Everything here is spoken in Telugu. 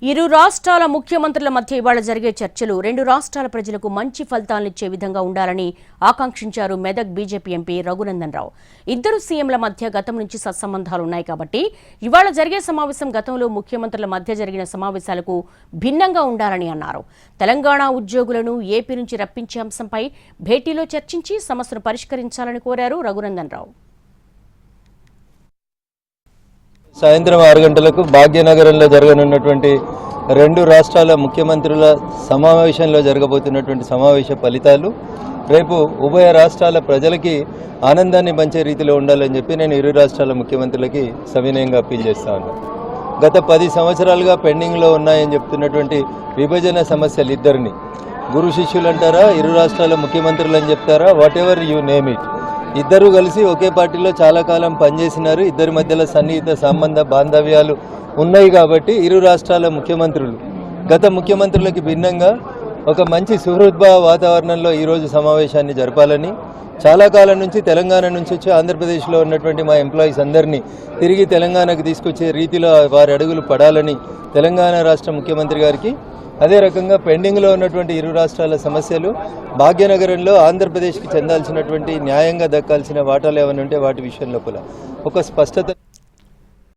ఇరు రాష్ట్రాల ముఖ్యమంత్రుల మధ్య ఇవాళ జరిగే చర్చలు రెండు రాష్ట్రాల ప్రజలకు మంచి ఫలితాలనిచ్చే విధంగా ఉండాలని ఆకాంక్షించారు మెదక్ బీజేపీ ఎంపీ రఘునందన్ రావు. ఇద్దరు సీఎంల మధ్య గతం నుంచి సత్సంబంధాలు ఉన్నాయి కాబట్టి ఇవాళ జరిగే సమావేశం గతంలో ముఖ్యమంత్రుల మధ్య జరిగిన సమావేశాలకు భిన్నంగా ఉండాలని అన్నారు. తెలంగాణ ఉద్యోగులను ఏపీ నుంచి రప్పించే అంశంపై భేటీలో చర్చించి సమస్యను పరిష్కరించాలని కోరారు రఘునందన్ రావు. సాయంత్రం 6 గంటలకు భాగ్యనగరంలో జరగనున్నటువంటి రెండు రాష్ట్రాల ముఖ్యమంత్రుల సమావేశంలో జరగబోతున్నటువంటి సమావేశ ఫలితాలు రేపు ఉభయ రాష్ట్రాల ప్రజలకి ఆనందాన్ని పంచే రీతిలో ఉండాలని చెప్పి నేను ఇరు రాష్ట్రాల ముఖ్యమంత్రులకి సవినయంగా అప్పీల్ చేస్తా ఉన్నాను. గత 10 సంవత్సరాలుగా పెండింగ్లో ఉన్నాయని చెప్తున్నటువంటి విభజన సమస్యలు ఇద్దరిని గురు శిష్యులు అంటారా, ఇరు రాష్ట్రాల ముఖ్యమంత్రులు అని చెప్తారా, what ever you name it, ఇద్దరు కలిసి ఒకే పార్టీలో చాలా కాలం పనిచేసినారు. ఇద్దరి మధ్యలో సన్నిహిత సంబంధ బాంధవ్యాలు ఉన్నాయి కాబట్టి ఇరు రాష్ట్రాల ముఖ్యమంత్రులు గత ముఖ్యమంత్రులకి భిన్నంగా ఒక మంచి సుహృద్భావ వాతావరణంలో ఈరోజు సమావేశాన్ని జరపాలని, చాలా కాలం నుంచి తెలంగాణ నుంచి వచ్చి ఆంధ్రప్రదేశ్లో ఉన్నటువంటి మా ఎంప్లాయీస్ అందరినీ తిరిగి తెలంగాణకు తీసుకొచ్చే రీతిలో వారి అడుగులు పడాలని తెలంగాణ రాష్ట్ర ముఖ్యమంత్రి గారికి, అదే రకంగా పెండింగ్లో ఉన్నటువంటి ఇరు రాష్ట్రాల సమస్యలు భాగ్యనగరంలో ఆంధ్రప్రదేశ్కి చెందాల్సినటువంటి న్యాయంగా దక్కాల్సిన వాటాలు ఏమైనా ఉంటే వాటి విషయంలో కూడా ఒక స్పష్టత